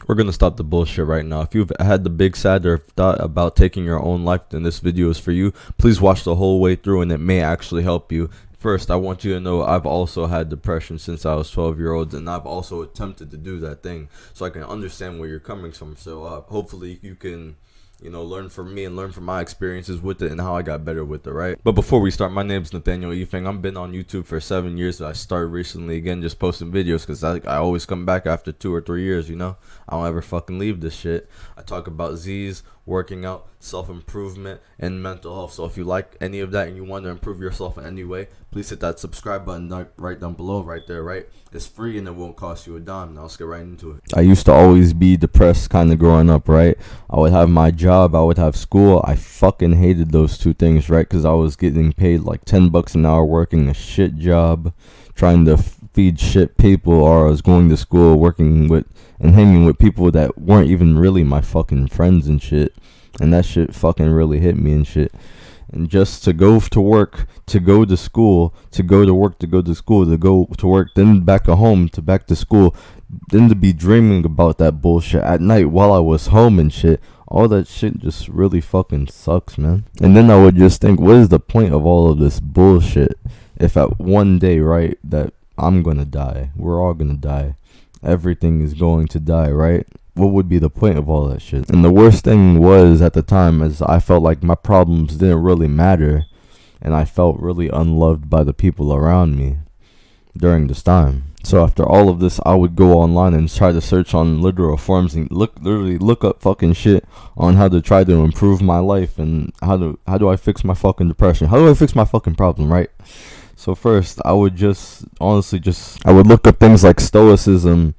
We're gonna stop the bullshit right now. If you've had the big sad or thought about taking your own life, then this video is for you. Please watch the whole way through and it may actually help you. First, I want you to know I've also had depression since I was 12 years old, and I've also attempted to do that thing, so I can understand where you're coming from. So hopefully you can, learn from me and learn from my experiences with it and how I got better with it, right? But before we start, my name is Nathaniel Efang. I've been on YouTube for 7 years. I started recently again just posting videos because I always come back after 2 or 3 years, I don't ever fucking leave this shit. I talk about Z's, working out, self-improvement, and mental health. So if you like any of that and you want to improve yourself in any way, please hit that subscribe button right down below, right there, right? It's free and it won't cost you a dime. Now let's get right into it. I used to always be depressed kind of growing up, right? I would have my job, I would have school. I fucking hated those two things, right? Because I was getting paid like $10 an hour working a shit job, trying to feed shit people, or I was going to school working with and hanging with people that weren't even really my fucking friends and shit. And that shit fucking really hit me and shit. And just to go to work, to go to school, to go to work, to go to school, to go to work, then back at home, to back to school, then to be dreaming about that bullshit at night while I was home and shit. All that shit just really fucking sucks, man. And then I would just think, what is the point of all of this bullshit if at one day, right, that I'm gonna die, we're all gonna die, everything is going to die, right? What would be the point of all that shit? And the worst thing was at the time is I felt like my problems didn't really matter, and I felt really unloved by the people around me during this time. So after all of this, I would go online and try to search on literal forums and literally look up fucking shit on how to try to improve my life and how do I fix my fucking depression? How do I fix my fucking problem, right? So first, I would I would look up things like stoicism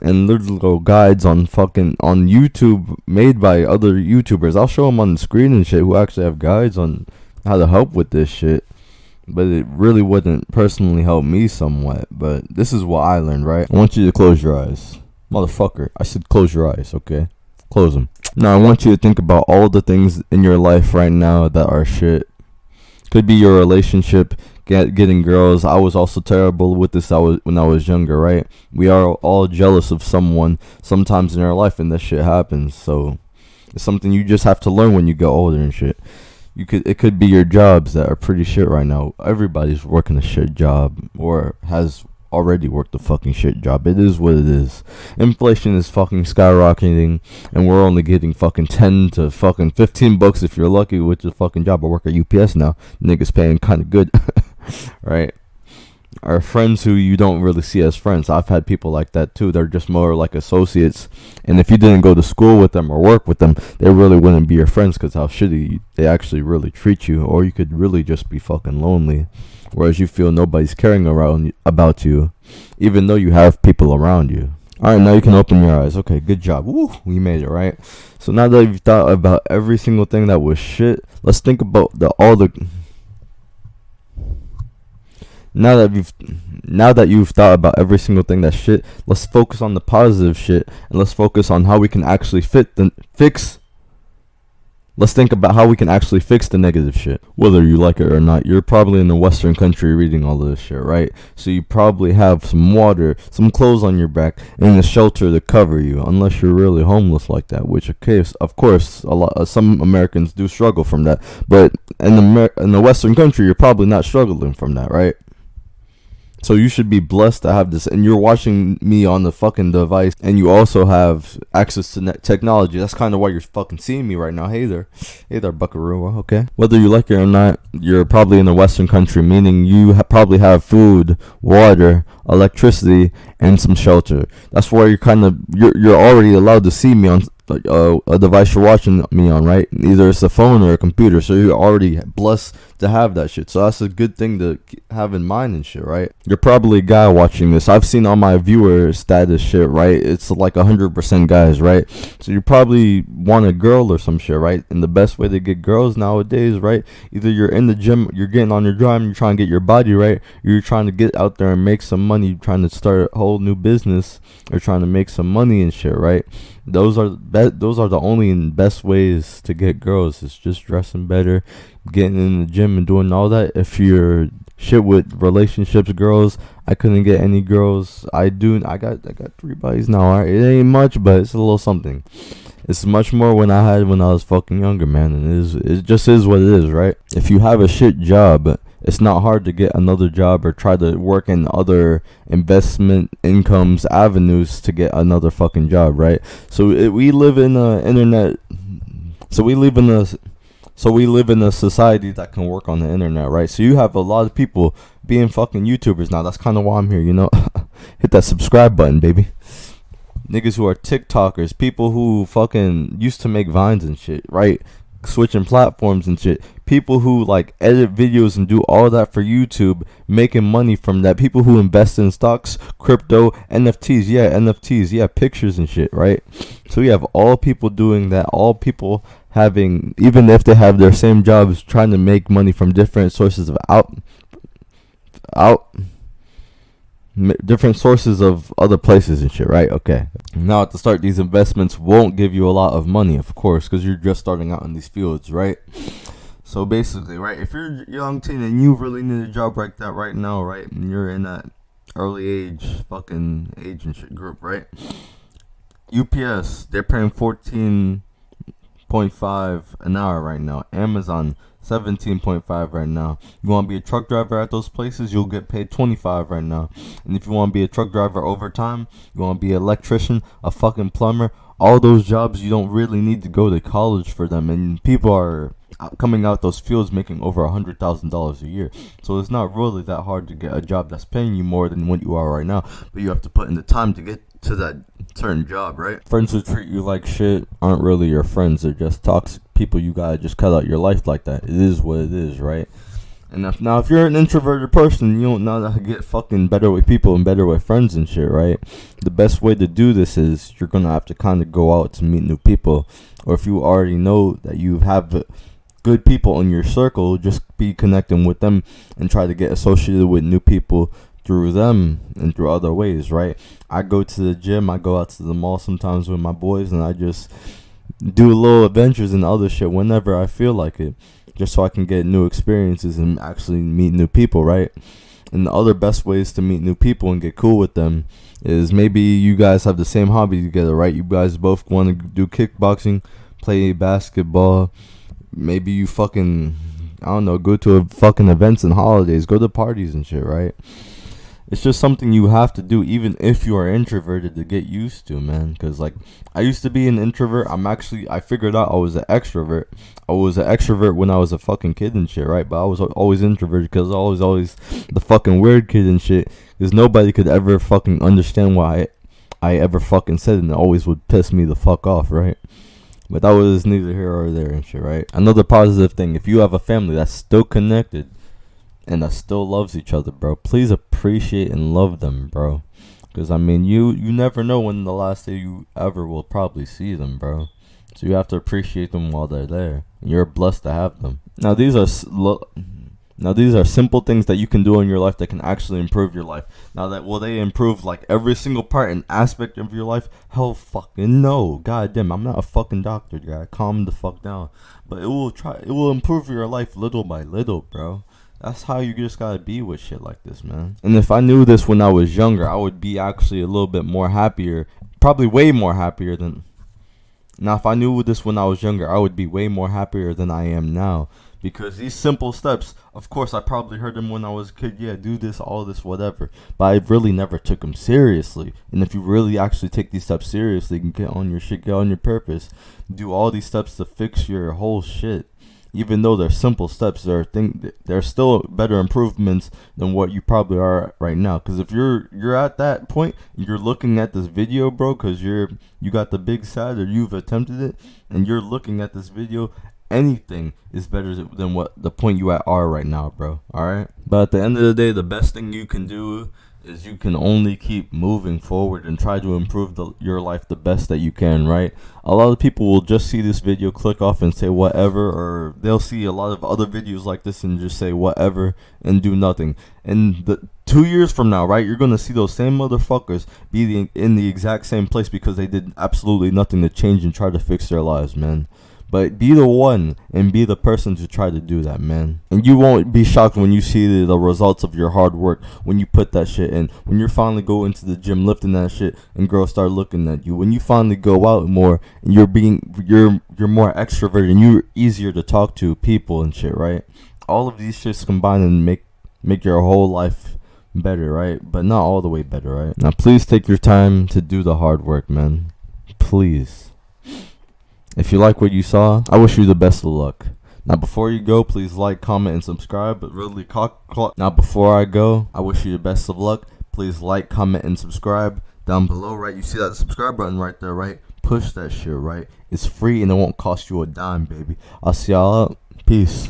and little guides on YouTube made by other YouTubers. I'll show them on the screen and shit who actually have guides on how to help with this shit. But it really wouldn't personally help me somewhat. But this is what I learned, right? I want you to close your eyes. Motherfucker, I said close your eyes, okay? Close them. Now I want you to think about all the things in your life right now that are shit. Could be your relationship, getting girls. I was also terrible with this when I was younger, right? We are all jealous of someone sometimes in our life, and that shit happens. So it's something you just have to learn when you get older and shit. It could be your jobs that are pretty shit right now. Everybody's working a shit job or has already worked a fucking shit job. It is what it is. Inflation is fucking skyrocketing, and we're only getting fucking 10 to fucking $15 if you're lucky with your fucking job. I work at UPS now. Niggas paying kind of good. Right? Our friends who you don't really see as friends. I've had people like that too. They're just more like associates, and if you didn't go to school with them or work with them, they really wouldn't be your friends because how shitty they actually really treat you. Or you could really just be fucking lonely, whereas you feel nobody's caring about you, even though you have people around you. Alright, now you can open your eyes. Okay, good job. Woo, we made it, right? So now that you've thought about every single thing that was shit, let's think about Now that you've thought about every single thing that's shit, let's focus on the positive shit, and let's focus on how we can actually Let's think about how we can actually fix the negative shit. Whether you like it or not, you're probably in a Western country reading all of this shit, right? So you probably have some water, some clothes on your back, and a shelter to cover you, unless you're really homeless like that, which of course, some Americans do struggle from that. But in the Western country, you're probably not struggling from that, right? So you should be blessed to have this, and you're watching me on the fucking device, and you also have access to technology. That's kind of why you're fucking seeing me right now. Hey there, buckaroo, okay? Whether you like it or not, you're probably in a Western country, meaning you probably have food, water, electricity, and some shelter. That's why you're already allowed to see me on a device you're watching me on, right? Either it's a phone or a computer, so you're already blessed to have that shit. So that's a good thing to have in mind and shit, right? You're probably a guy watching this. I've seen all my viewer status shit, right? It's like 100% guys, right? So you probably want a girl or some shit, right? And the best way to get girls nowadays, right? Either you're in the gym, you're getting on your drive, you're trying to get your body right, or you're trying to get out there and make some money, trying to start a whole new business, or trying to make some money and shit, right? Those are the only and best ways to get girls. It's just dressing better, getting in the gym and doing all that. If you're shit with relationships, girls, I couldn't get any girls. I got 3 buddies now. Alright, it ain't much, but it's a little something. It's much more when I was fucking younger, man. And it just is what it is, right? If you have a shit job, it's not hard to get another job or try to work in other investment incomes avenues to get another fucking job, right? We live in a internet. So we live in a society that can work on the internet, right? So you have a lot of people being fucking YouTubers now. That's kind of why I'm here, you know. Hit that subscribe button, baby. Niggas who are TikTokers, people who fucking used to make vines and shit, right? Switching platforms and shit. People who like edit videos and do all that for YouTube, making money from that. People who invest in stocks, crypto, NFTs, yeah, pictures and shit, right? So you have all people doing that, all people having, even if they have their same jobs, trying to make money from different sources of different sources of other places and shit, right? Okay. Now at the start, these investments won't give you a lot of money, of course, because you're just starting out in these fields, right? So basically, right, if you're a young teen and you really need a job like that right now, right, and you're in that early age and shit group, right? UPS, they're paying 14.5 an hour right now. Amazon, 17.5 right now. You want to be a truck driver at those places, you'll get paid 25 right now. And if you want to be a truck driver overtime, you want to be an electrician, a fucking plumber, all those jobs, you don't really need to go to college for them. And people are coming out those fields making over $100,000 a year. So it's not really that hard to get a job that's paying you more than what you are right now. But you have to put in the time to get to that certain job, right? Friends who treat you like shit aren't really your friends. They're just toxic people. You gotta just cut out your life like that. It is what it is, right? And if you're an introverted person, you don't know how to get fucking better with people and better with friends and shit, right? The best way to do this is you're gonna have to kind of go out to meet new people. Or if you already know that you have good people in your circle, just be connecting with them and try to get associated with new people through them and through other ways, right? I go to the gym, I go out to the mall sometimes with my boys, and I just do little adventures and other shit whenever I feel like it, just so I can get new experiences and actually meet new people, right? And the other best ways to meet new people and get cool with them is maybe you guys have the same hobby together, right? You guys both want to do kickboxing, play basketball, maybe you fucking, I don't know, go to fucking events and holidays, go to parties and shit, right? It's just something you have to do, even if you are introverted, to get used to, man. Because, like, I used to be an introvert. I figured out I was an extrovert. I was an extrovert when I was a fucking kid and shit, right? But I was always introverted because I was always the fucking weird kid and shit. Because nobody could ever fucking understand why I ever fucking said it, and it always would piss me the fuck off, right? But that was neither here or there and shit, right? Another positive thing, if you have a family that's still connected and that still loves each other, bro, please appreciate and love them, bro. Because, I mean, you never know when the last day you ever will probably see them, bro. So you have to appreciate them while they're there. You're blessed to have them. Now, these are simple things that you can do in your life that can actually improve your life. Now, that will they improve like every single part and aspect of your life? Hell fucking no. God damn, I'm not a fucking doctor, guy. Calm the fuck down. But it will improve your life little by little, bro. That's how you just gotta be with shit like this, man. And if I knew this when I was younger, I would be actually a little bit more happier. Probably way more happier than... Now, if I knew this when I was younger, I would be way more happier than I am now. Because these simple steps, of course, I probably heard them when I was a kid. Yeah, do this, all this, whatever. But I really never took them seriously. And if you really actually take these steps seriously, you can get on your shit, get on your purpose. Do all these steps to fix your whole shit. Even though they're simple steps, they're still better improvements than what you probably are right now. Because if you're at that point, you're looking at this video, bro, because you got the big side or you've attempted it, and you're looking at this video, anything is better than what the point you are right now, bro. Alright? But at the end of the day, the best thing you can do is you can only keep moving forward and try to improve your life the best that you can, right? A lot of people will just see this video, click off and say whatever, or they'll see a lot of other videos like this and just say whatever and do nothing. And 2 years from now, right, you're gonna see those same motherfuckers be in the exact same place because they did absolutely nothing to change and try to fix their lives, man. But be the one and be the person to try to do that, man. And you won't be shocked when you see the results of your hard work when you put that shit in. When you finally go into the gym lifting that shit and girls start looking at you. When you finally go out more and you're more extroverted and you're easier to talk to people and shit, right? All of these shits combine and make your whole life better, right? But not all the way better, right? Now please take your time to do the hard work, man. Please. If you like what you saw, I wish you the best of luck. Now before you go, please like, comment, and subscribe. But really, now before I go, I wish you the best of luck. Please like, comment, and subscribe down below, right? You see that subscribe button right there, right? Push that shit, right? It's free and it won't cost you a dime, baby. I'll see y'all out. Peace.